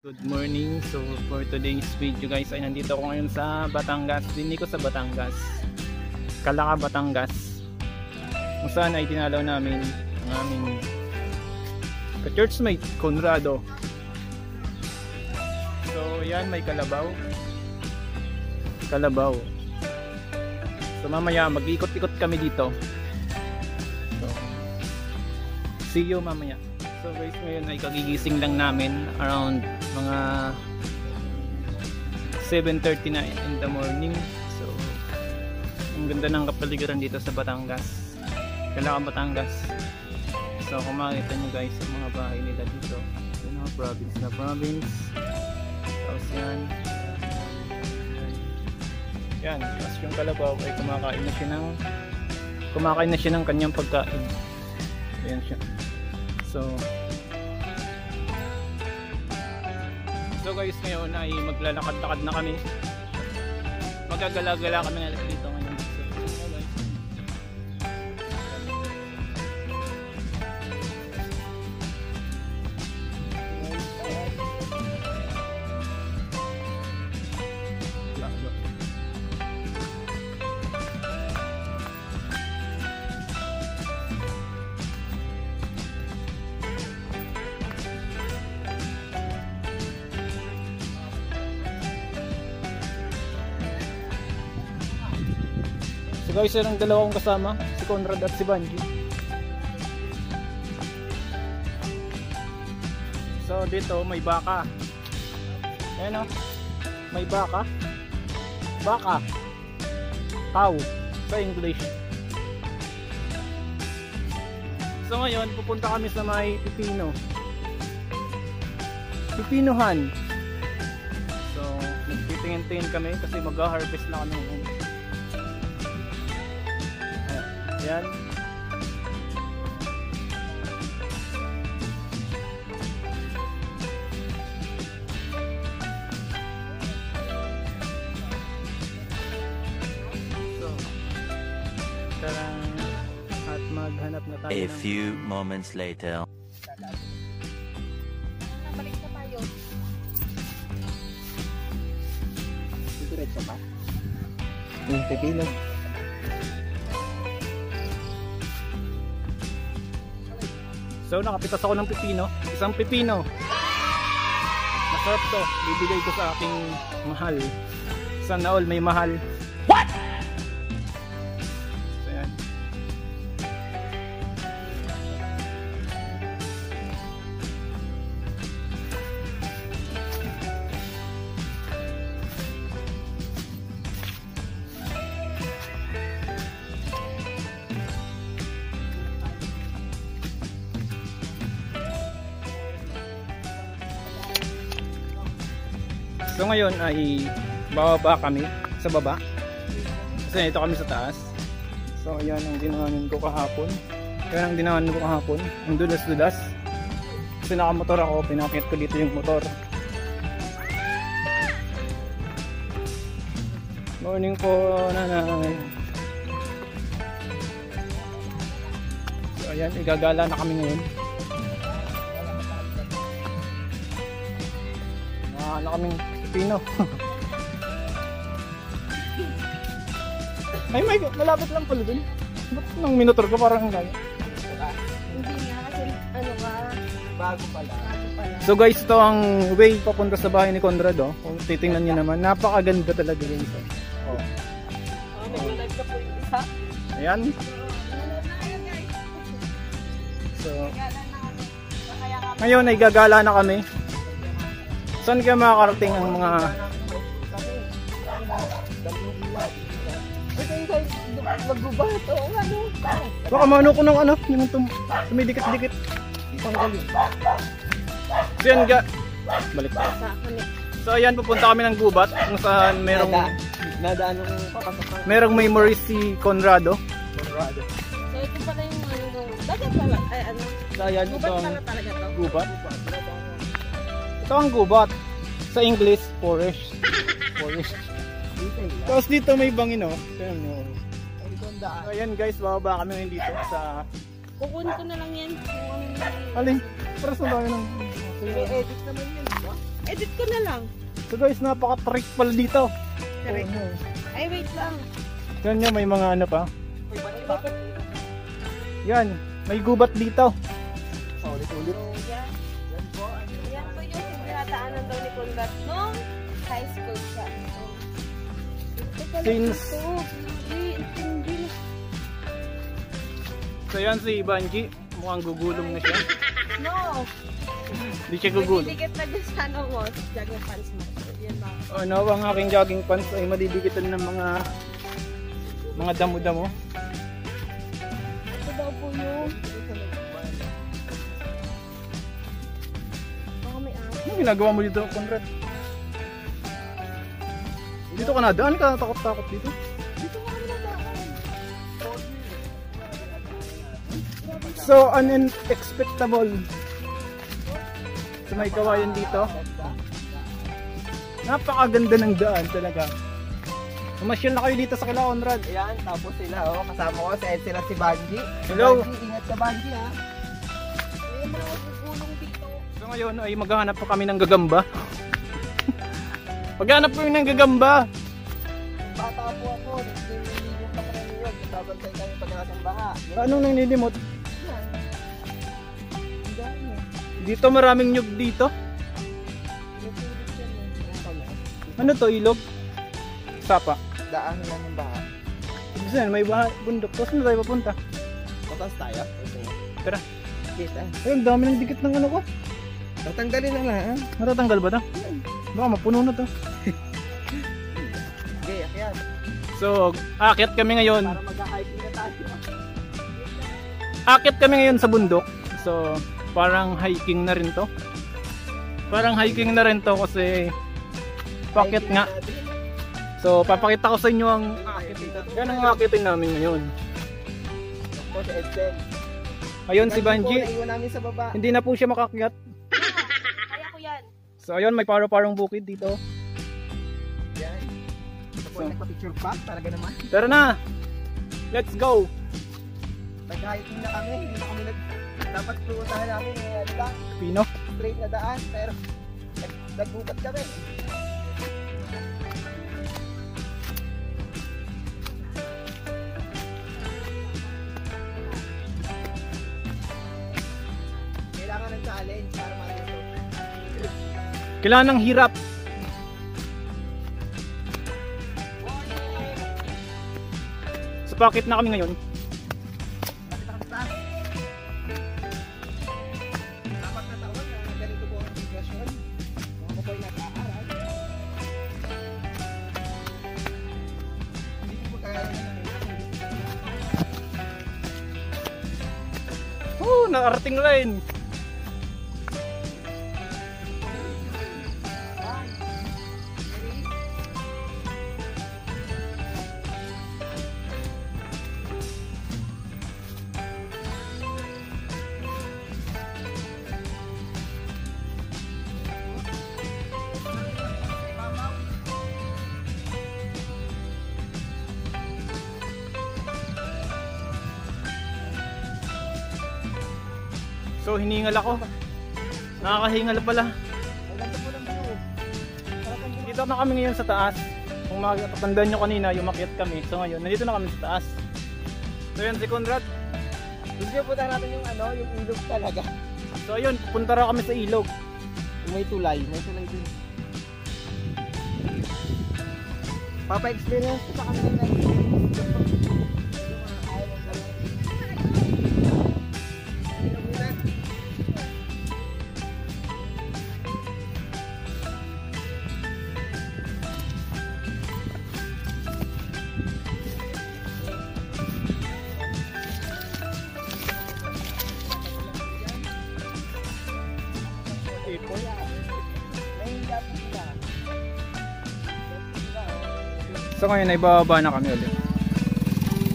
Good morning. So for today's video guys ay nandito ako ngayon sa Batangas. Dini ko sa Batangas, Calaca, Batangas, kung saan ay dinalaw namin ang aming ka-churchmate Conrado. So yan, may kalabaw. So mamaya mag-ikot-ikot kami dito. So see you mamaya. So guys, ngayon ay kagigising lang namin around mga 7:39 in the morning. So ang ganda ng kapaligiran dito sa Batangas, Calaca, Batangas. So kung makikita nyo guys yung mga bahay nila dito, yun ang province na province. Tapos yan, tapos yung kalabaw ay kumakain na siya ng kanyang pagkain. Ayan siya. So guys, ngayon ay maglalakad-lakad na kami. Magagala-gala kami na dito ngayon. So guys, yan ang dalawang kasama, si Conrad at si Banji. So dito may baka. Ayan o, may baka. Cow sa English. So ngayon pupunta kami sa may Pipinohan. So nagtitingin-tingin kami kasi mag-harvest na kami ngayon. Yan. So, tarang at maghanap na tayo. A few moments later. Balik na tayo. Diretso pa. Yung pipino. So nakapitas ako ng pipino, isang pipino. Masarap to, bibigay ko sa aking mahal. Sana all may mahal. What? So yan. So ngayon ay bababa kami sa baba kasi ito kami sa taas. So yan ang dinahanan ko kahapon. Ang dulas-dulas kasi nakamotor ako, pinakit ko dito yung motor. Morning po, nanay. So ayan, igagala na kami ngayon. Ano kaming pino. Ay, malapit lang pala dun. Ba't nang minotor ko parang gaya? Hindi nga kasi Bago pala. So guys, ito ang way papunta sa bahay ni Conrad. Kung titingnan nyo naman, napakaganda talaga yun. Oh. may live ka po yung isa. Ayan. So ngayon ay gagala na kami. Saan kaya makakarating ang mga magbubato o ano? baka mano ko ng ano, yung tumidikit-dikit. So yan balik tayo. So ayan, pupunta kami ng gubat kung saan merong memory si Conrado. So ito pala yung dagat pala, ay ano? So ayan, ito ang talaga to? gubat. Ito ang gubat. Sa English, forest. Tapos dito may bangin, oh. So ayan guys, bababa kami ngayon dito sa... Kukunin ko na lang yan. Alin? Para sa tayo ng... May edit naman yan, diba? Edit ko na lang. So guys, napaka-trick pala dito. Correct. Oh, no. Ay, wait lang. Yan nyo, may mga ano pa. Yan, may gubat dito. Ulit-ulit. So, yan. Yan po yung sinataanan daw ni Conrad nung high school siya. Since- Hindi. So yan si Banji, mukhang gugulong na siya. No! Hindi siya gugulong. Nagdidikit na din sa ano mo, sa jogging pants mo. Yan lang. Ano, ang aking jogging pants ay madidikitan ng mga damo-damo. Ito daw po yung... Baka may aso. Ano ginagawa mo dito, Conrad? Dito ka na, daan ka, takot-takot dito. Dito ka na daan. So, unexpectable. So, may kawayan dito. Napakaganda ng daan talaga. Umasyal na kayo dito sa kila, Conrad. Ayan, tapos sila, oh, kasama ko si Edsel at si Banji. Hello. Banji, ingat ka Banji, ha? May mga gugulong dito. So, ngayon ay maghahanap po kami ng gagamba. Maghanap po yung ng gagamba. Bata po ako, nililigo pa kami yun. Babantay kami pagkakas ng baha. Anong nanilimot? Yan. Ang dami. Dito maraming nyug dito. Yung pilit yan, eh. Ayan kami. Ano to, ilog? Sapa. Daan lang ng baha. Gusto yan, may bundok. Tapos na tayo papunta. Patas tayo. Tara. Kita. Ay, ang dami ng dikit ng ano ko. Tatanggalin na lang. Natatanggal ba to? Baka mapuno na to. Gayak yan. So, aakyat kami ngayon. Para mag-hiking na tayo. Aakyat kami ngayon sa bundok. So, parang hiking na rin to. Parang hiking na rin to kasi paakyat nga. So, papakita ko sa inyo ang aakyat dito. Yan ang aakyatin namin ngayon. Ako si Edsel. Ayun si Banji. Naiwan namin sa baba. Hindi na po siya makakyat. Kaya ko yan. So, ayun, may paro-parong bukid dito. Yan. Ako ay nagpa-picture pa. Talaga naman. Tara na! Let's go! Nag-hiking na kami. Hindi na kami dapat pupuntahan namin. Ano lang. Pino. Straight na daan. Pero nagbukat kami. Kailangan ng challenge para matuto. Kailangan ng hirap. Sa pocket na kami ngayon. Dapat na taon na ganito po ang sitwasyon. Ako po'y nag-aaral. Hindi ko kaya Nakarating rin. So, hiningal ako. Nakakahingal pala. Ang ganda po ng view. Dito na kami ngayon sa taas. Kung makatandaan nyo kanina, yumakyat kami. So ngayon, nandito na kami sa taas. So yan si Conrad. Gusto nyo punta natin yung ano, yung ilog talaga. So ayun, pupunta raw kami sa ilog. May tulay din. Papa-experience ko sa kanila na So ngayon ay bababa na kami ulit.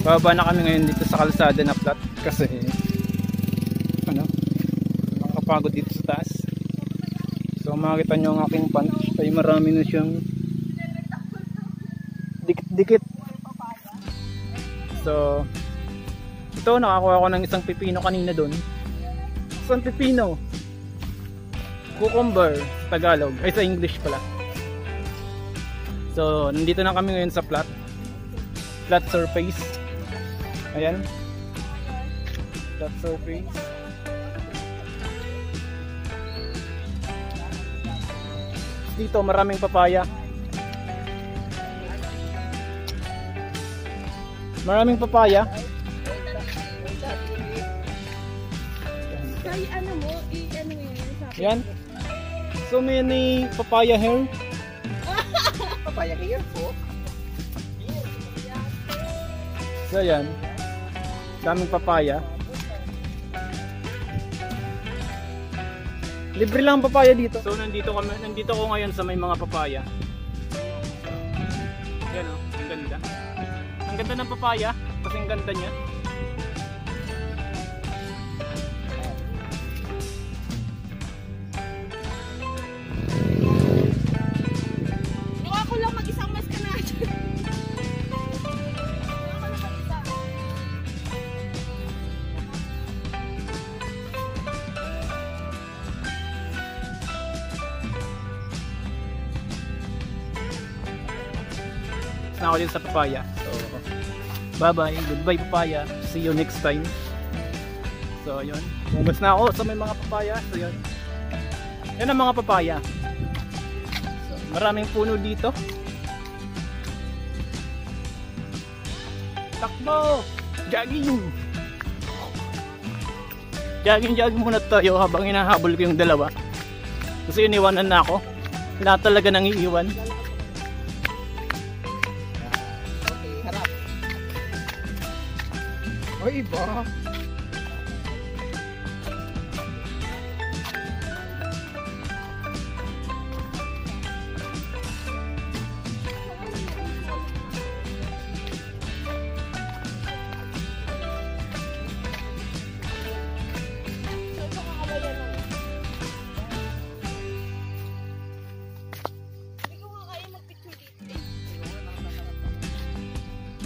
Bababa na kami ngayon dito sa kalsada na flat kasi ano, nakakapagod dito sa taas. So makikita nyo ang aking punch ay marami na siyang dikit-dikit. So ito, nakakuha ko ng isang pipino kanina doon. Isang pipino. cucumber sa Tagalog, ay sa English pala. So nandito na kami ngayon sa flat surface. Ayan, flat surface. Dito maraming papaya. Maraming papaya. Kay ano mo, i-ano yun sa akin. Yan. So many papaya here. Papaya here po. So yan. Daming papaya. Libre lang ang papaya dito. So nandito ko ngayon sa may mga papaya. Yan oh, ang ganda. Ang ganda ng papaya kasi ang ganda niya. Ako lang mag-isang mas ka na. Na ako din sa papaya. So, bye-bye. Goodbye papaya. See you next time. So, yun. Bumas na ako sa may mga papaya. So, yun. Yan ang mga papaya. So, maraming puno dito. Takbo! Jogging! Jogging muna tayo habang hinahabol ko yung dalawa. Kasi iniwanan na ako. Wala talaga nang iiwan. Oy, iba.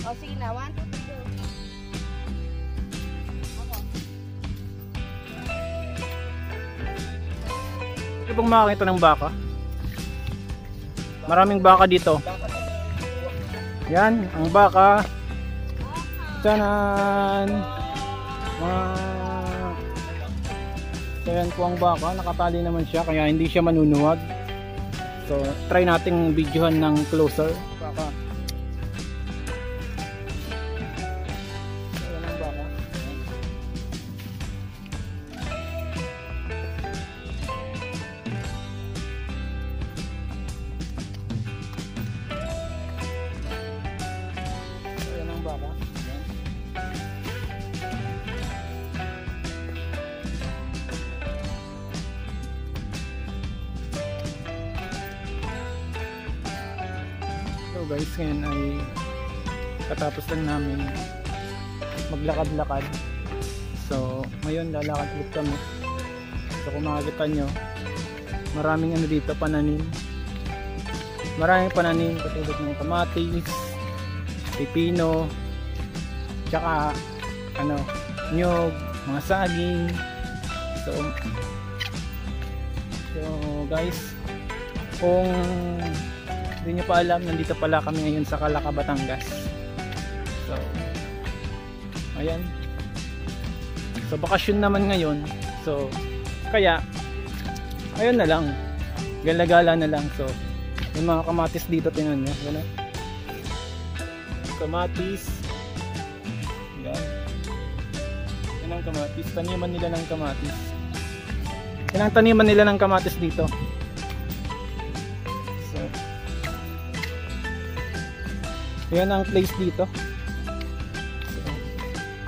O sige na, 1, 2, 3, go. Ito pong makakita ng baka. Maraming baka dito. Yan, ang baka. Tanan! So yan po ang baka. Nakatali naman siya kaya hindi siya manunuwag. So try nating videohan ng closer. Baka. So yan ang baka. Baka. So guys, ngayon ay katapos lang namin maglakad-lakad. So ngayon lalakad ulit kami. So kung makikita nyo, maraming ano dito, pananim. Maraming pananim katulad ng kamatis, pipino, tsaka ano, nyog, mga saging. So guys, kung hindi nyo pa alam, nandito pala kami ngayon sa Calaca, Batangas. So ayan, so bakasyon naman ngayon. So kaya ayun na lang, gala-gala na lang. So yung mga kamatis dito, tingnan nyo, gano'n, kamatis. Yan. Yan ang kamatis. Taniman nila ng kamatis. Yan ang taniman nila ng kamatis dito. So, yan ang place dito. So,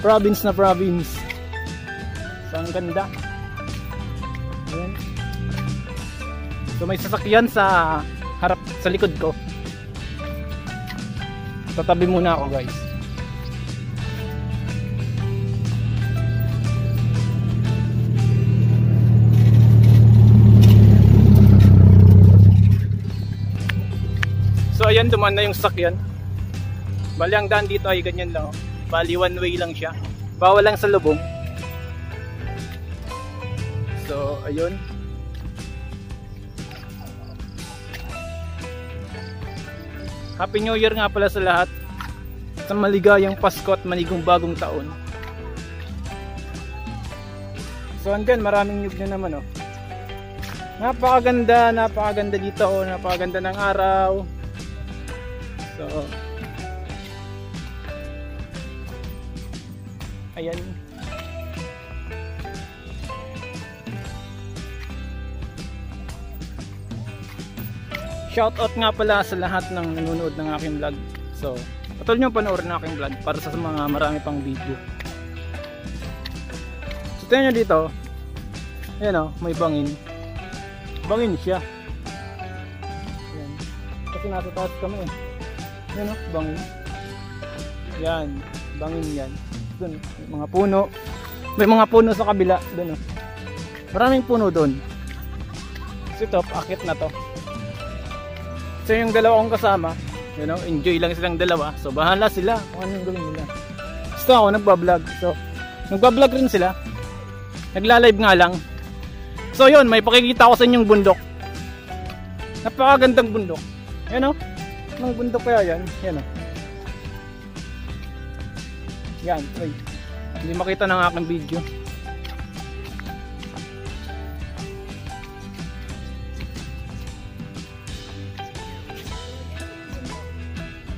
province na province. So, ang ganda. Yan. So, may sasakyan sa harap, sa likod ko. Tatabi muna ako guys. So ayan, dumaan na yung sasakyan. Bali ang daan dito ay ganyan lang. Bali one way lang siya. Bawal lang sa lubong. So ayun. Happy New Year nga pala sa lahat. Sa maligayang Pasko at maligong bagong taon. So hanggang maraming nyug na naman oh. Napakaganda dito oh, napakaganda ng araw. So ayan. Shoutout nga pala sa lahat ng nanonood ng aking vlog. So, patuloy nyo panoorin ng aking vlog para sa mga marami pang video. So, tingnan nyo dito. Ayan o, may bangin. Bangin siya. Ayan. Kasi nasa taas kami eh. Ayan o, bangin. Yan, bangin yan. Doon, may mga puno. May mga puno sa kabila. Doon o. Maraming puno doon. So ito, paakit na to. So yung dalawa kong kasama, you know, enjoy lang silang dalawa. So bahala sila kung anong gawin nila. Gusto ako nagbablog. So nagbablog rin sila. Nagla-live nga lang. So yun, may pakikita ko sa inyong bundok. Napakagandang bundok. Yan o. Anong bundok kaya yan? Yan o. Yan. Ay, hindi makita ng aking video.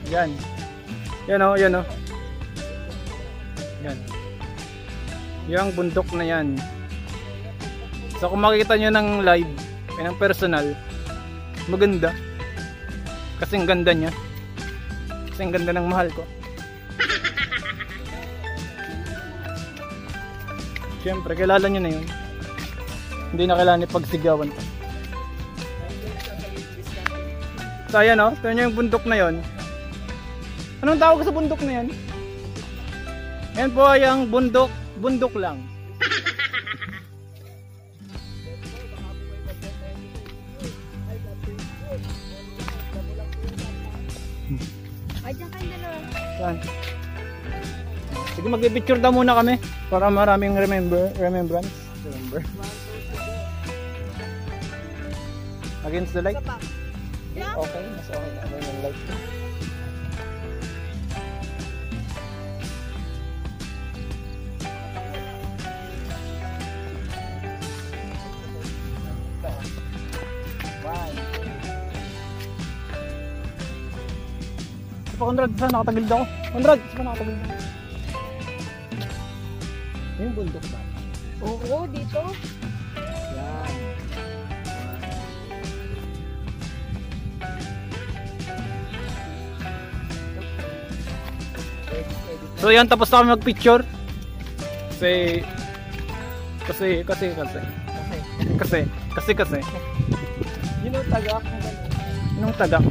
Yan. Yan o, yan o. Yan. Yung bundok na yan. So kung makikita nyo ng live, ng personal, maganda. Kasing ganda niya. Kasing ganda ng mahal ko. Siyempre, kilala nyo na yun. Hindi na kailangan ipagsigawan pa. So ayan o, ito nyo yung bundok na yun. Anong tawag sa bundok na yan? Yan po ay ang bundok lang. Ay, dyan kayo dalawa. Yan. Sige, mag-picture daw muna kami para maraming remembrance. Against the light? Okay, mas okay na. May light. Conrad, saan nakatagilid ako? Conrad, saan nakatagilid ako? Yung bundok ba? Oo, dito. Yan. So yan, tapos na kami mag-picture. Kasi. Yun ang tagak. Anong tagak?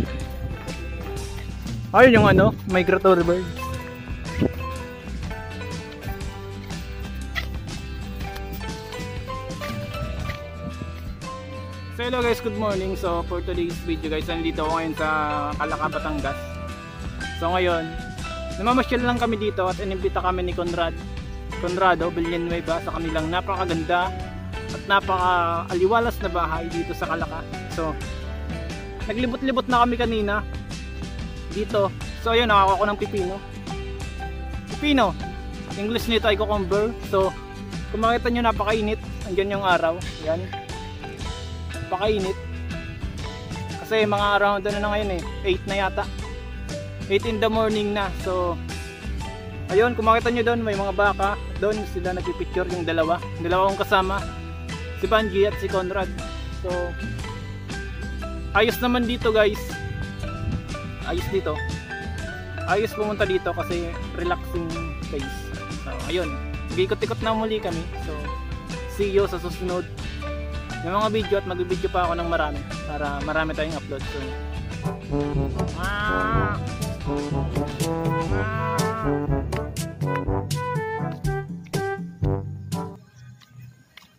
Ayun yung ano, migratory birds. So hello guys, good morning. So for today's video guys, nandito ako ngayon sa Calaca, Batangas. So ngayon, namamasyal lang kami dito at inimbita kami ni Conrado Villanueva sa kanilang napakaganda at napaka-aliwalas na bahay dito sa Calaca. So naglibot-libot na kami kanina dito. So ayun, nakakuha ko ng pipino. English nito ay cucumber. So kung makita nyo, napakainit. Andyan yung araw. Yan. Napakainit. Kasi mga around na ngayon 8 na yata. 8 in the morning na. So ayun, kung makita nyo doon, may mga baka. Doon sila nagpipicture, yung dalawa kong kasama, si Banji at si Conrad. So ayos naman dito guys. Ayos pumunta dito kasi relaxing place. So ayun, ikot-ikot na muli kami. So see you sa susunod ng mga video, at mag-video pa ako ng marami para marami tayong upload.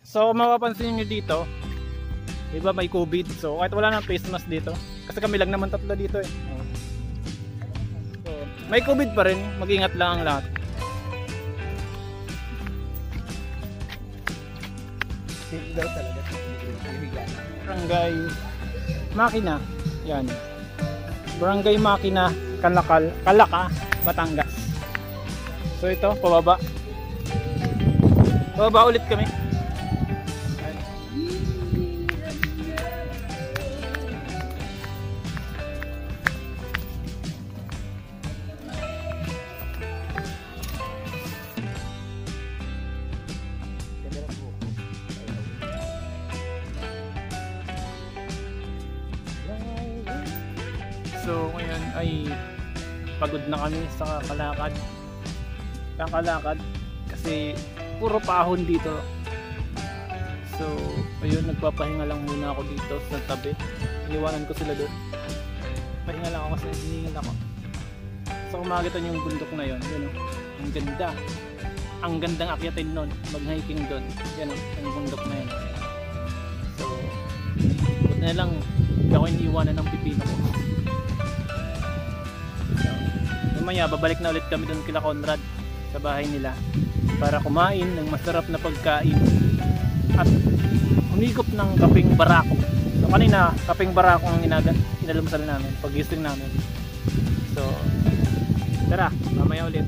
So mapapansin nyo dito, diba may COVID? So kahit wala nang face mask dito, kasi kami lang naman tatlo dito eh. So may COVID pa rin, mag-ingat lang ang lahat. Safe daw talaga. Barangay Makina. Yan. Barangay Makina, Calaka, Batangas. So ito, pababa. Pababa ulit kami. So ngayon ay pagod na kami sa kakalakad kasi puro pahon dito. So ayun, nagpapahinga lang muna ako dito sa tabi. Iniwanan ko sila doon. Pahinga lang ako kasi hiningal ako. So kung makikita niyo yung bundok na yun, yun, ang ganda. Ang gandang akyatin nun, mag-hiking doon. Yan ang bundok na yun. So buti na lang hindi ako iniiwanan ng pipino ko. Mamaya babalik na ulit kami doon kila Conrad sa bahay nila para kumain ng masarap na pagkain at humigop ng kapeng barako. So kanina kapeng barako ang inalmusal namin pag gising namin. So tara, mamaya ulit.